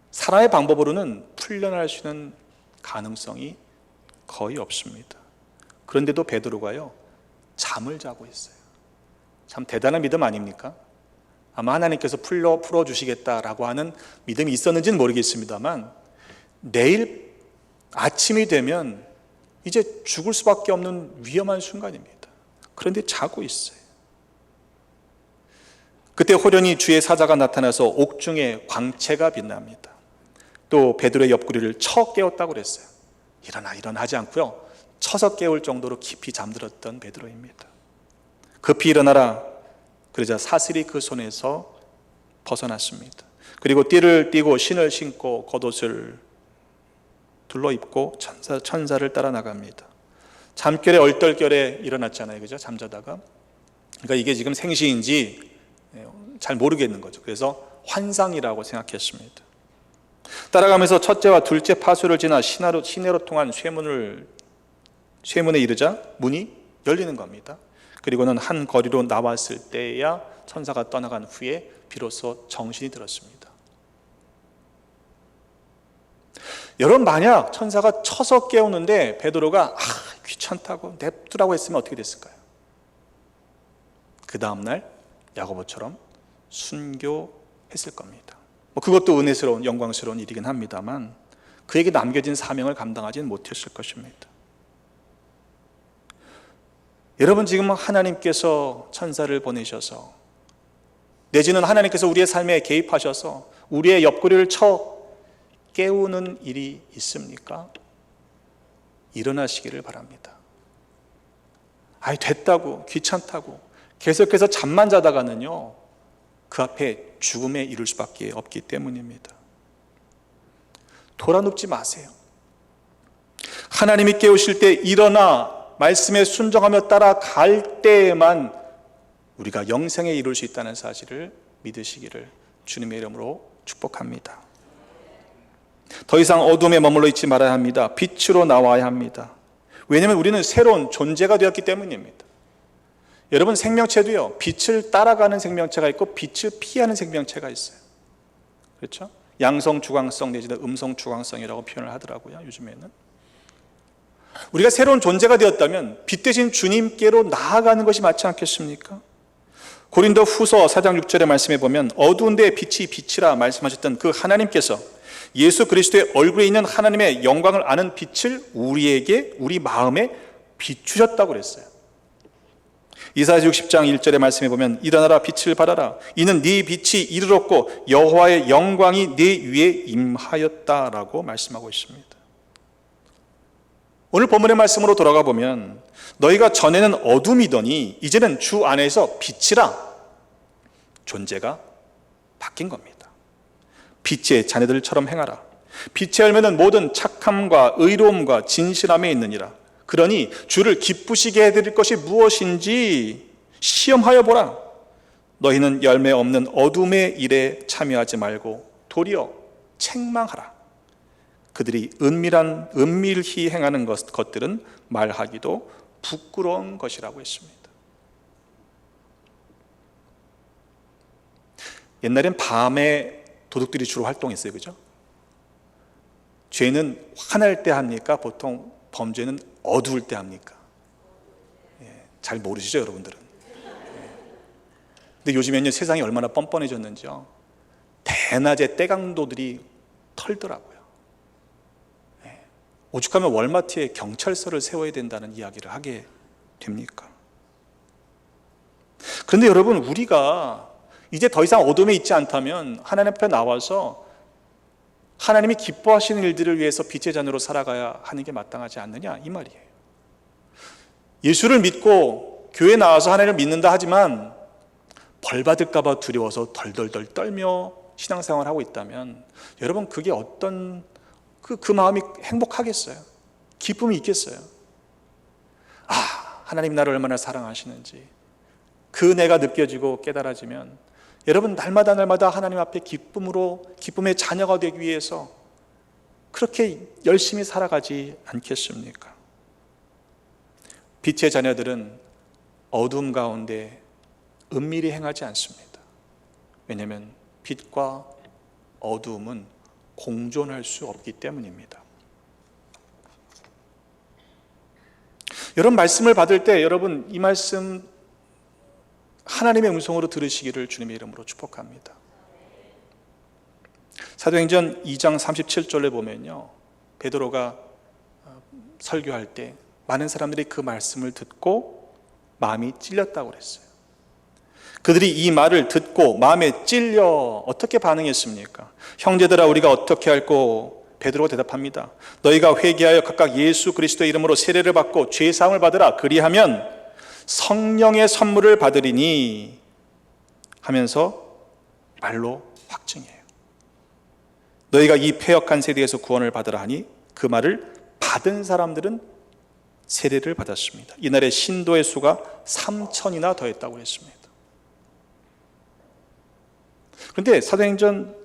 사람의 방법으로는 풀려날 수 있는 가능성이 거의 없습니다. 그런데도 베드로가요, 잠을 자고 있어요. 참 대단한 믿음 아닙니까? 아마 하나님께서 풀어주시겠다라고 하는 믿음이 있었는지는 모르겠습니다만 내일 아침이 되면 이제 죽을 수밖에 없는 위험한 순간입니다. 그런데 자고 있어요. 그때 호련히 주의 사자가 나타나서 옥중에 광채가 빛납니다. 또 베드로의 옆구리를 쳐 깨웠다고 그랬어요. 일어나 하지 않고요, 쳐서 깨울 정도로 깊이 잠들었던 베드로입니다. 급히 일어나라 그러자 사슬이 그 손에서 벗어났습니다. 그리고 띠를 띠고 신을 신고 겉옷을 둘러입고 천사를 따라 나갑니다. 잠결에 얼떨결에 일어났잖아요, 그죠? 잠자다가. 그러니까 이게 지금 생시인지 잘 모르겠는 거죠. 그래서 환상이라고 생각했습니다. 따라가면서 첫째와 둘째 파수를 지나 시내로 통한 쇠문에 이르자 문이 열리는 겁니다. 그리고는 한 거리로 나왔을 때야 천사가 떠나간 후에 비로소 정신이 들었습니다. 여러분, 만약 천사가 쳐서 깨우는데 베드로가 귀찮다고 냅두라고 했으면 어떻게 됐을까요? 그 다음날 야고보처럼 순교했을 겁니다. 그것도 은혜스러운 영광스러운 일이긴 합니다만 그에게 남겨진 사명을 감당하지는 못했을 것입니다. 여러분, 지금 하나님께서 천사를 보내셔서 내지는 하나님께서 우리의 삶에 개입하셔서 우리의 옆구리를 쳐 깨우는 일이 있습니까? 일어나시기를 바랍니다. 됐다고, 귀찮다고 계속해서 잠만 자다가는요, 그 앞에 죽음에 이를 수밖에 없기 때문입니다. 돌아눕지 마세요. 하나님이 깨우실 때 일어나 말씀에 순종하며 따라갈 때에만 우리가 영생에 이룰 수 있다는 사실을 믿으시기를 주님의 이름으로 축복합니다. 더 이상 어둠에 머물러 있지 말아야 합니다. 빛으로 나와야 합니다. 왜냐하면 우리는 새로운 존재가 되었기 때문입니다. 여러분, 생명체도요, 빛을 따라가는 생명체가 있고 빛을 피하는 생명체가 있어요. 그렇죠? 양성 주광성 내지는 음성 주광성이라고 표현을 하더라고요, 요즘에는. 우리가 새로운 존재가 되었다면 빛 대신 주님께로 나아가는 것이 맞지 않겠습니까? 고린도 후서 4장 6절의 말씀에 보면 어두운 데에 빛이 빛이라 말씀하셨던 그 하나님께서 예수 그리스도의 얼굴에 있는 하나님의 영광을 아는 빛을 우리에게, 우리 마음에 비추셨다고 그랬어요. 이사야 60장 1절의 말씀에 보면 일어나라 빛을 발하라 이는 네 빛이 이르렀고 여호와의 영광이 네 위에 임하였다라고 말씀하고 있습니다. 오늘 본문의 말씀으로 돌아가 보면 너희가 전에는 어둠이더니 이제는 주 안에서 빛이라, 존재가 바뀐 겁니다. 빛의 자녀들처럼 행하라. 빛의 열매는 모든 착함과 의로움과 진실함에 있느니라. 그러니 주를 기쁘시게 해드릴 것이 무엇인지 시험하여 보라. 너희는 열매 없는 어둠의 일에 참여하지 말고 도리어 책망하라. 그들이 은밀히 행하는 것들은 말하기도 부끄러운 것이라고 했습니다. 옛날엔 밤에 도둑들이 주로 활동했어요, 그죠? 죄는 화날 때 합니까? 보통 범죄는 어두울 때 합니까? 잘 모르시죠, 여러분들은? 근데 요즘에는 세상이 얼마나 뻔뻔해졌는지요. 대낮에 떼강도들이 털더라고요. 오죽하면 월마트에 경찰서를 세워야 된다는 이야기를 하게 됩니까? 그런데 여러분, 우리가 이제 더 이상 어둠에 있지 않다면 하나님 앞에 나와서 하나님이 기뻐하시는 일들을 위해서 빛의 자녀로 살아가야 하는 게 마땅하지 않느냐, 이 말이에요. 예수를 믿고 교회에 나와서 하나님을 믿는다 하지만 벌 받을까 봐 두려워서 덜덜덜 떨며 신앙생활을 하고 있다면 여러분, 그게 어떤 그 마음이 행복하겠어요? 기쁨이 있겠어요? 하나님 나를 얼마나 사랑하시는지 그 은혜가 느껴지고 깨달아지면 여러분, 날마다 하나님 앞에 기쁨의 자녀가 되기 위해서 그렇게 열심히 살아가지 않겠습니까? 빛의 자녀들은 어둠 가운데 은밀히 행하지 않습니다. 왜냐하면 빛과 어두움은 공존할 수 없기 때문입니다. 여러분, 말씀을 받을 때 여러분, 이 말씀 하나님의 음성으로 들으시기를 주님의 이름으로 축복합니다. 사도행전 2장 37절에 보면요, 베드로가 설교할 때 많은 사람들이 그 말씀을 듣고 마음이 찔렸다고 그랬어요. 그들이 이 말을 듣고 마음에 찔려 어떻게 반응했습니까? 형제들아, 우리가 어떻게 할꼬? 베드로가 대답합니다. 너희가 회개하여 각각 예수 그리스도의 이름으로 세례를 받고 죄 사함을 받으라. 그리하면 성령의 선물을 받으리니 하면서 말로 확증해요. 너희가 이 패역한 세대에서 구원을 받으라 하니 그 말을 받은 사람들은 세례를 받았습니다. 이날의 신도의 수가 3,000이나 더했다고 했습니다. 그런데 사도행전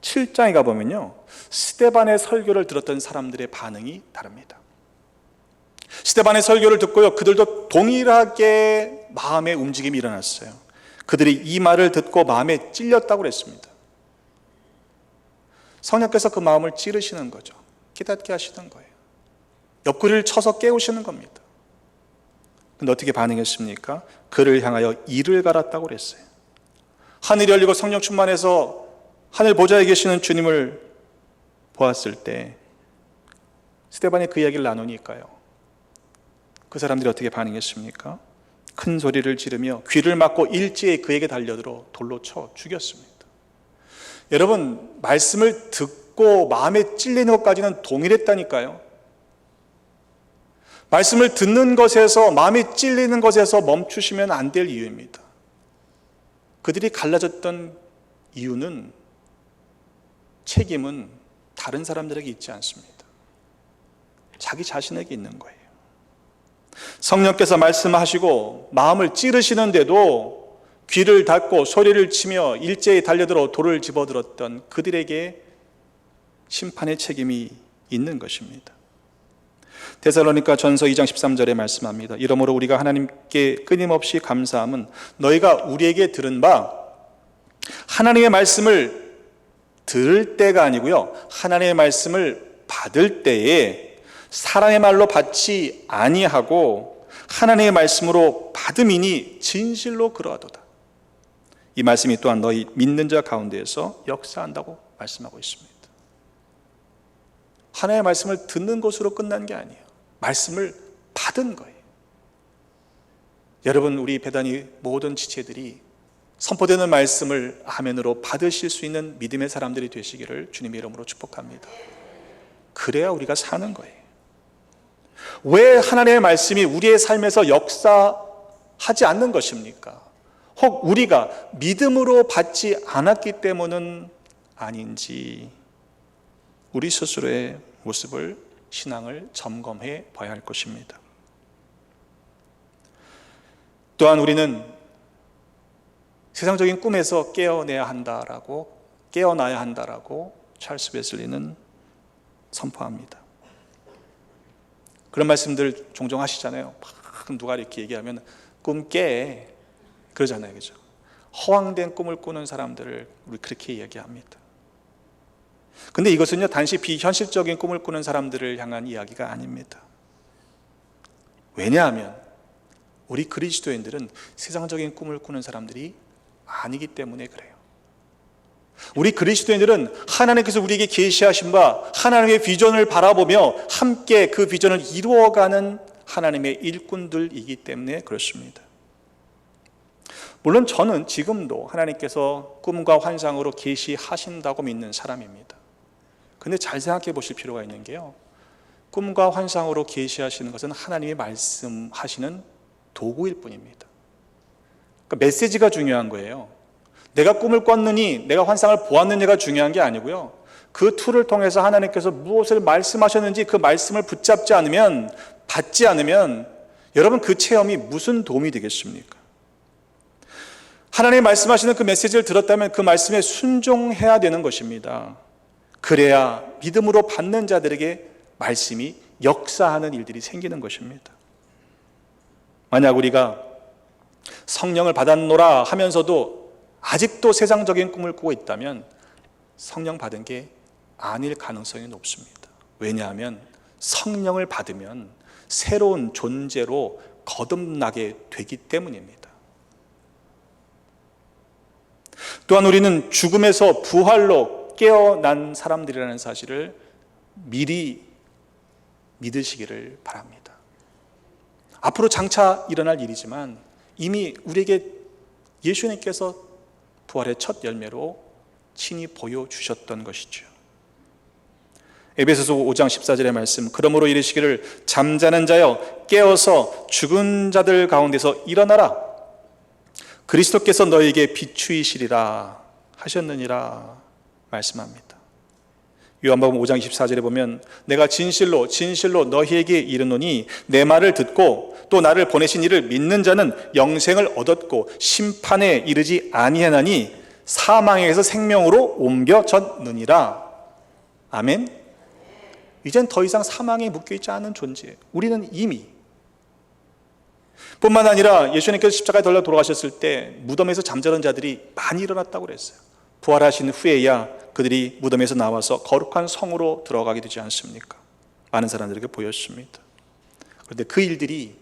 7장에 가보면요, 스데반의 설교를 들었던 사람들의 반응이 다릅니다. 스데반의 설교를 듣고요, 그들도 동일하게 마음의 움직임이 일어났어요. 그들이 이 말을 듣고 마음에 찔렸다고 그랬습니다. 성령께서 그 마음을 찌르시는 거죠. 깨닫게 하시는 거예요. 옆구리를 쳐서 깨우시는 겁니다. 근데 어떻게 반응했습니까? 그를 향하여 이를 갈았다고 그랬어요. 하늘이 열리고 성령 충만해서 하늘 보좌에 계시는 주님을 보았을 때 스데반이 그 이야기를 나누니까요, 그 사람들이 어떻게 반응했습니까? 큰 소리를 지르며 귀를 막고 일제히 그에게 달려들어 돌로 쳐 죽였습니다. 여러분, 말씀을 듣고 마음에 찔리는 것까지는 동일했다니까요. 말씀을 듣는 것에서, 마음에 찔리는 것에서 멈추시면 안 될 이유입니다. 그들이 갈라졌던 이유는, 책임은 다른 사람들에게 있지 않습니다. 자기 자신에게 있는 거예요. 성령께서 말씀하시고 마음을 찌르시는데도 귀를 닫고 소리를 치며 일제히 달려들어 돌을 집어들었던 그들에게 심판의 책임이 있는 것입니다. 데살로니가 전서 2장 13절에 말씀합니다. 이러므로 우리가 하나님께 끊임없이 감사함은 너희가 우리에게 들은 바 하나님의 말씀을 들을 때가 아니고요, 하나님의 말씀을 받을 때에 사람의 말로 받지 아니하고 하나님의 말씀으로 받음이니 진실로 그러하도다. 이 말씀이 또한 너희 믿는 자 가운데에서 역사한다고 말씀하고 있습니다. 하나님의 말씀을 듣는 것으로 끝난 게 아니에요. 말씀을 받은 거예요. 여러분, 우리 배단위 모든 지체들이 선포되는 말씀을 아멘으로 받으실 수 있는 믿음의 사람들이 되시기를 주님의 이름으로 축복합니다. 그래야 우리가 사는 거예요. 왜 하나님의 말씀이 우리의 삶에서 역사하지 않는 것입니까? 혹 우리가 믿음으로 받지 않았기 때문은 아닌지, 우리 스스로의 모습을, 신앙을 점검해 봐야 할 것입니다. 또한 우리는 세상적인 꿈에서 깨어나야 한다라고 찰스 웨슬리는 선포합니다. 그런 말씀들 종종 하시잖아요. 누가 이렇게 얘기하면 꿈 깨, 그러잖아요, 그죠? 허황된 꿈을 꾸는 사람들을 우리 그렇게 얘기합니다. 근데 이것은요, 단지 비현실적인 꿈을 꾸는 사람들을 향한 이야기가 아닙니다. 왜냐하면 우리 그리스도인들은 세상적인 꿈을 꾸는 사람들이 아니기 때문에 그래요. 우리 그리스도인들은 하나님께서 우리에게 계시하신 바 하나님의 비전을 바라보며 함께 그 비전을 이루어가는 하나님의 일꾼들이기 때문에 그렇습니다. 물론 저는 지금도 하나님께서 꿈과 환상으로 계시하신다고 믿는 사람입니다. 근데 잘 생각해 보실 필요가 있는 게요, 꿈과 환상으로 계시하시는 것은 하나님이 말씀하시는 도구일 뿐입니다. 그러니까 메시지가 중요한 거예요. 내가 꿈을 꿨느니 내가 환상을 보았느냐가 중요한 게 아니고요, 그 툴을 통해서 하나님께서 무엇을 말씀하셨는지 그 말씀을 붙잡지 않으면, 받지 않으면 여러분 그 체험이 무슨 도움이 되겠습니까? 하나님이 말씀하시는 그 메시지를 들었다면 그 말씀에 순종해야 되는 것입니다. 그래야 믿음으로 받는 자들에게 말씀이 역사하는 일들이 생기는 것입니다. 만약 우리가 성령을 받았노라 하면서도 아직도 세상적인 꿈을 꾸고 있다면 성령 받은 게 아닐 가능성이 높습니다. 왜냐하면 성령을 받으면 새로운 존재로 거듭나게 되기 때문입니다. 또한 우리는 죽음에서 부활로 깨어난 사람들이라는 사실을 미리 믿으시기를 바랍니다. 앞으로 장차 일어날 일이지만 이미 우리에게 예수님께서 부활의 첫 열매로 친히 보여주셨던 것이죠. 에베소서 5장 14절의 말씀, 그러므로 이르시기를 잠자는 자여 깨어서 죽은 자들 가운데서 일어나라, 그리스도께서 너에게 비추이시리라 하셨느니라 말씀합니다. 요한복음 5장 24절에 보면 내가 진실로 진실로 너희에게 이르노니 내 말을 듣고 또 나를 보내신 이를 믿는 자는 영생을 얻었고 심판에 이르지 아니하나니 사망에서 생명으로 옮겨졌느니라. 아멘. 이젠 더 이상 사망에 묶여있지 않은 존재예요. 우리는 이미, 뿐만 아니라 예수님께서 십자가에 달려 돌아가셨을 때 무덤에서 잠자는 자들이 많이 일어났다고 그랬어요. 부활하신 후에야 그들이 무덤에서 나와서 거룩한 성으로 들어가게 되지 않습니까? 많은 사람들에게 보였습니다. 그런데 그 일들이,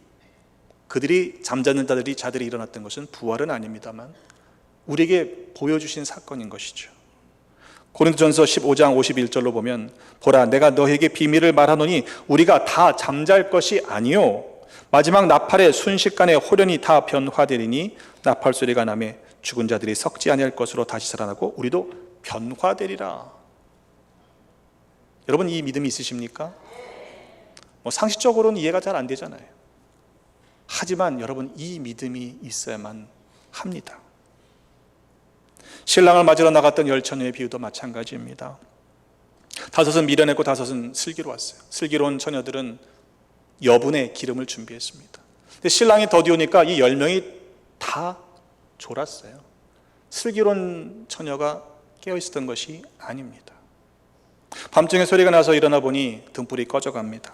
그들이 잠자는 자들이 일어났던 것은 부활은 아닙니다만 우리에게 보여주신 사건인 것이죠. 고린도전서 15장 51절로 보면 보라 내가 너에게 비밀을 말하노니 우리가 다 잠잘 것이 아니요 마지막 나팔의 순식간에 호련히 다 변화되리니 나팔 소리가 나매 죽은 자들이 썩지 아니할 것으로 다시 살아나고 우리도 변화되리라. 여러분 이 믿음이 있으십니까? 상식적으로는 이해가 잘 안 되잖아요. 하지만 여러분 이 믿음이 있어야만 합니다. 신랑을 맞으러 나갔던 열처녀의 비유도 마찬가지입니다. 5은 미련했고 5은 슬기로 왔어요. 슬기로 온 처녀들은 여분의 기름을 준비했습니다. 근데 신랑이 더디 오니까 이 10명이 다 졸았어요. 슬기로운 처녀가 깨어있었던 것이 아닙니다. 밤중에 소리가 나서 일어나 보니 등불이 꺼져갑니다.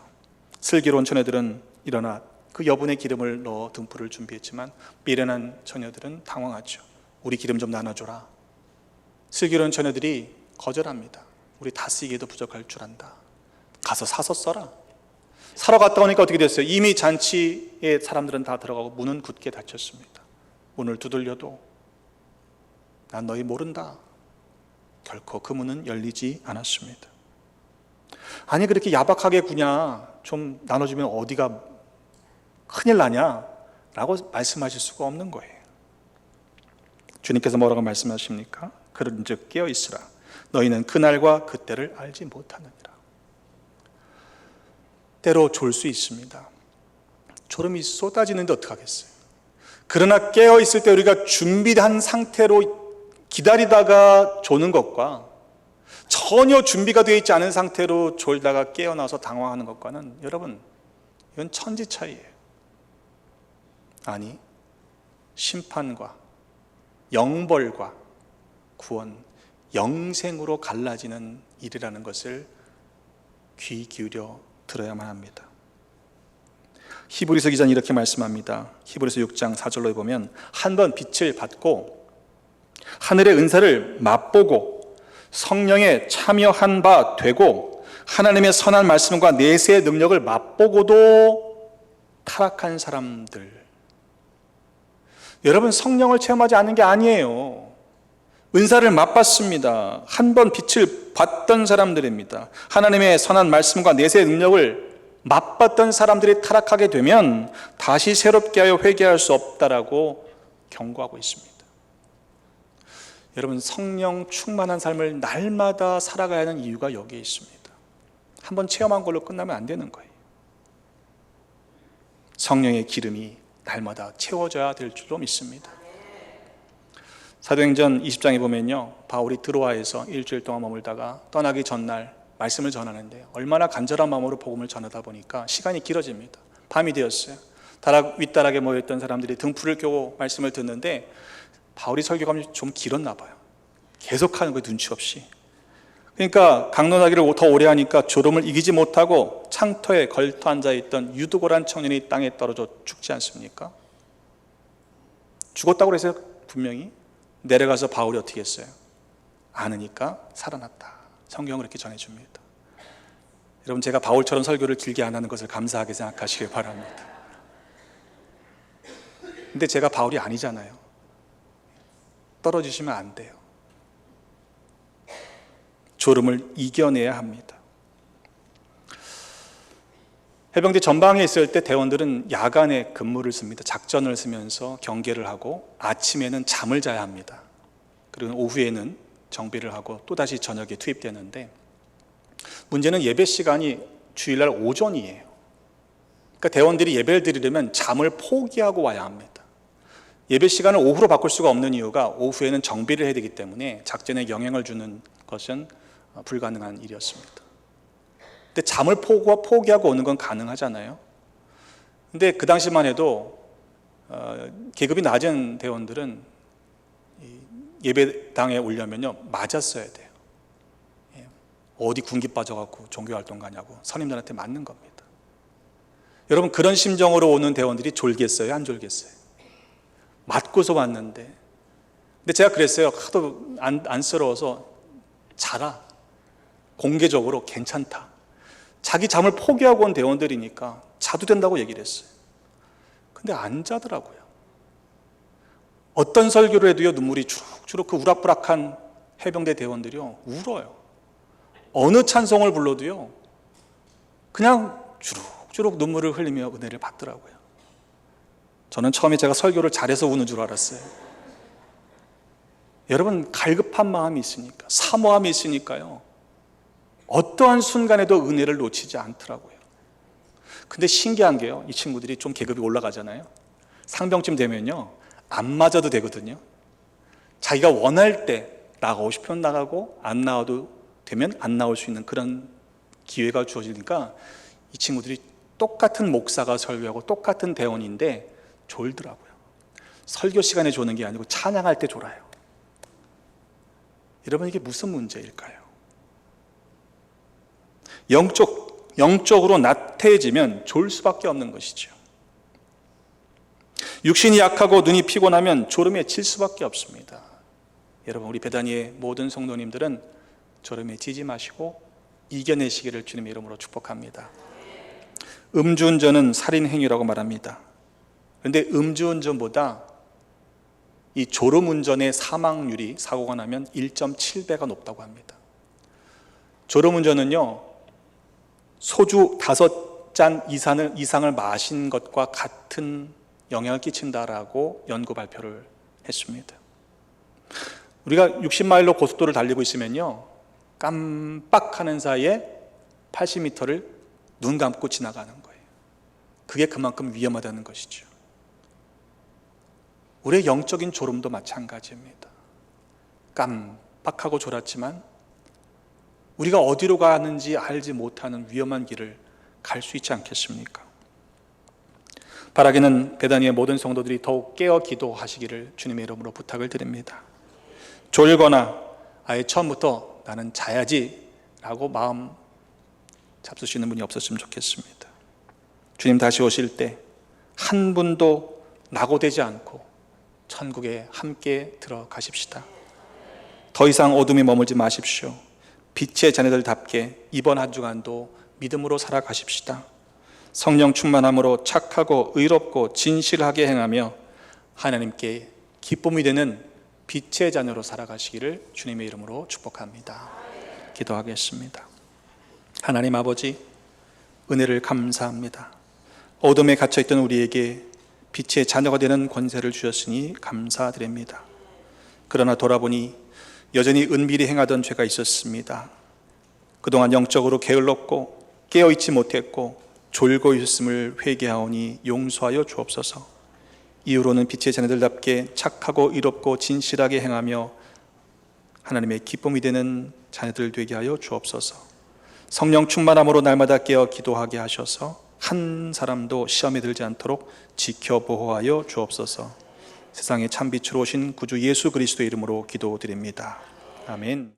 슬기로운 처녀들은 일어나 그 여분의 기름을 넣어 등불을 준비했지만 미련한 처녀들은 당황하죠. 우리 기름 좀 나눠줘라. 슬기로운 처녀들이 거절합니다. 우리 다 쓰기에도 부족할 줄 안다. 가서 사서 써라. 사러 갔다 오니까 어떻게 됐어요? 이미 잔치에 사람들은 다 들어가고 문은 굳게 닫혔습니다. 문을 두들려도 난 너희 모른다. 결코 그 문은 열리지 않았습니다. 아니 그렇게 야박하게 구냐, 좀 나눠주면 어디가 큰일 나냐 라고 말씀하실 수가 없는 거예요. 주님께서 뭐라고 말씀하십니까? 그런즉 깨어있으라. 너희는 그날과 그때를 알지 못하느니라. 때로 졸 수 있습니다. 졸음이 쏟아지는데 어떡하겠어요? 그러나 깨어있을 때 우리가 준비한 상태로 기다리다가 조는 것과 전혀 준비가 되어 있지 않은 상태로 졸다가 깨어나서 당황하는 것과는 여러분 이건 천지 차이예요. 아니 심판과 영벌과 구원, 영생으로 갈라지는 일이라는 것을 귀 기울여 들어야만 합니다. 히브리서 기자는 이렇게 말씀합니다. 히브리서 6장 4절로 보면 한 번 빛을 받고 하늘의 은사를 맛보고 성령에 참여한 바 되고 하나님의 선한 말씀과 내세의 능력을 맛보고도 타락한 사람들, 여러분 성령을 체험하지 않는 게 아니에요. 은사를 맛봤습니다. 한 번 빛을 봤던 사람들입니다. 하나님의 선한 말씀과 내세의 능력을 맛봤던 사람들이 타락하게 되면 다시 새롭게 하여 회개할 수 없다라고 경고하고 있습니다. 여러분, 성령 충만한 삶을 날마다 살아가야 하는 이유가 여기에 있습니다. 한번 체험한 걸로 끝나면 안 되는 거예요. 성령의 기름이 날마다 채워져야 될 줄로 믿습니다. 사도행전 20장에 보면요, 바울이 드로아에서 일주일 동안 머물다가 떠나기 전날 말씀을 전하는데 얼마나 간절한 마음으로 복음을 전하다 보니까 시간이 길어집니다. 밤이 되었어요. 다락 윗다락에 모여있던 사람들이 등불을 켜고 말씀을 듣는데 바울이 설교가 좀 길었나 봐요. 계속하는 거예요, 눈치 없이. 그러니까 강론하기를 더 오래 하니까 졸음을 이기지 못하고 창터에 걸터 앉아있던 유두고란 청년이 땅에 떨어져 죽지 않습니까? 죽었다고 그래서 분명히 내려가서 바울이 어떻게 했어요? 아느니까 살아났다. 성경을 이렇게 전해줍니다. 여러분, 제가 바울처럼 설교를 길게 안 하는 것을 감사하게 생각하시길 바랍니다. 근데 제가 바울이 아니잖아요. 떨어지시면 안 돼요. 졸음을 이겨내야 합니다. 해병대 전방에 있을 때 대원들은 야간에 근무를 씁니다. 작전을 쓰면서 경계를 하고 아침에는 잠을 자야 합니다. 그리고 오후에는 정비를 하고 또다시 저녁에 투입되는데, 문제는 예배 시간이 주일날 오전이에요. 그러니까 대원들이 예배를 드리려면 잠을 포기하고 와야 합니다. 예배 시간을 오후로 바꿀 수가 없는 이유가 오후에는 정비를 해야 되기 때문에 작전에 영향을 주는 것은 불가능한 일이었습니다. 근데 잠을 포기하고 오는 건 가능하잖아요. 근데 그 당시만 해도 계급이 낮은 대원들은 예배당에 오려면요, 맞았어야 돼요. 어디 군기 빠져갖고 종교활동 가냐고 선임들한테 맞는 겁니다. 여러분, 그런 심정으로 오는 대원들이 졸겠어요, 안 졸겠어요? 맞고서 왔는데, 근데 제가 그랬어요. 하도 안쓰러워서 자라, 공개적으로 괜찮다. 자기 잠을 포기하고 온 대원들이니까 자도 된다고 얘기를 했어요. 근데 안 자더라고요. 어떤 설교를 해도요, 눈물이 주룩주룩, 그 우락부락한 해병대 대원들이요, 울어요. 어느 찬송을 불러도요, 그냥 주룩주룩 눈물을 흘리며 은혜를 받더라고요. 저는 처음에 제가 설교를 잘해서 우는 줄 알았어요. 여러분, 갈급한 마음이 있으니까, 사모함이 있으니까요, 어떠한 순간에도 은혜를 놓치지 않더라고요. 근데 신기한 게요, 이 친구들이 좀 계급이 올라가잖아요. 상병쯤 되면요, 안 맞아도 되거든요. 자기가 원할 때 나가고 싶으면 나가고 안 나와도 되면 안 나올 수 있는 그런 기회가 주어지니까 이 친구들이 똑같은 목사가 설교하고 똑같은 대원인데 졸더라고요. 설교 시간에 조는 게 아니고 찬양할 때 졸아요. 여러분, 이게 무슨 문제일까요? 영적으로 나태해지면 졸 수밖에 없는 것이죠. 육신이 약하고 눈이 피곤하면 졸음에 질 수밖에 없습니다. 여러분, 우리 베다니의 모든 성도님들은 졸음에 지지 마시고 이겨내시기를 주님의 이름으로 축복합니다. 음주운전은 살인행위라고 말합니다. 그런데 음주운전보다 이 졸음운전의 사망률이 사고가 나면 1.7배가 높다고 합니다. 졸음운전은요, 소주 5잔 이상을 마신 것과 같은 영향을 끼친다라고 연구 발표를 했습니다. 우리가 60마일로 고속도로를 달리고 있으면요, 깜빡하는 사이에 80m를 눈 감고 지나가는 거예요. 그게 그만큼 위험하다는 것이죠. 우리의 영적인 졸음도 마찬가지입니다. 깜빡하고 졸았지만 우리가 어디로 가는지 알지 못하는 위험한 길을 갈 수 있지 않겠습니까? 바라기는 베다니의 모든 성도들이 더욱 깨어 기도하시기를 주님의 이름으로 부탁을 드립니다. 졸거나 아예 처음부터 나는 자야지 라고 마음 잡수시는 분이 없었으면 좋겠습니다. 주님 다시 오실 때 한 분도 낙오되지 않고 천국에 함께 들어가십시다. 더 이상 어둠이 머물지 마십시오. 빛의 자녀들답게 이번 한 주간도 믿음으로 살아가십시다. 성령 충만함으로 착하고 의롭고 진실하게 행하며 하나님께 기쁨이 되는 빛의 자녀로 살아가시기를 주님의 이름으로 축복합니다. 기도하겠습니다. 하나님 아버지, 은혜를 감사합니다. 어둠에 갇혀있던 우리에게 빛의 자녀가 되는 권세를 주셨으니 감사드립니다. 그러나 돌아보니 여전히 은밀히 행하던 죄가 있었습니다. 그동안 영적으로 게을렀고 깨어있지 못했고 졸고 있었음을 회개하오니 용서하여 주옵소서. 이후로는 빛의 자녀들답게 착하고 의롭고 진실하게 행하며 하나님의 기쁨이 되는 자녀들 되게 하여 주옵소서. 성령 충만함으로 날마다 깨어 기도하게 하셔서 한 사람도 시험에 들지 않도록 지켜 보호하여 주옵소서. 세상의 참빛으로 오신 구주 예수 그리스도의 이름으로 기도드립니다. 아멘.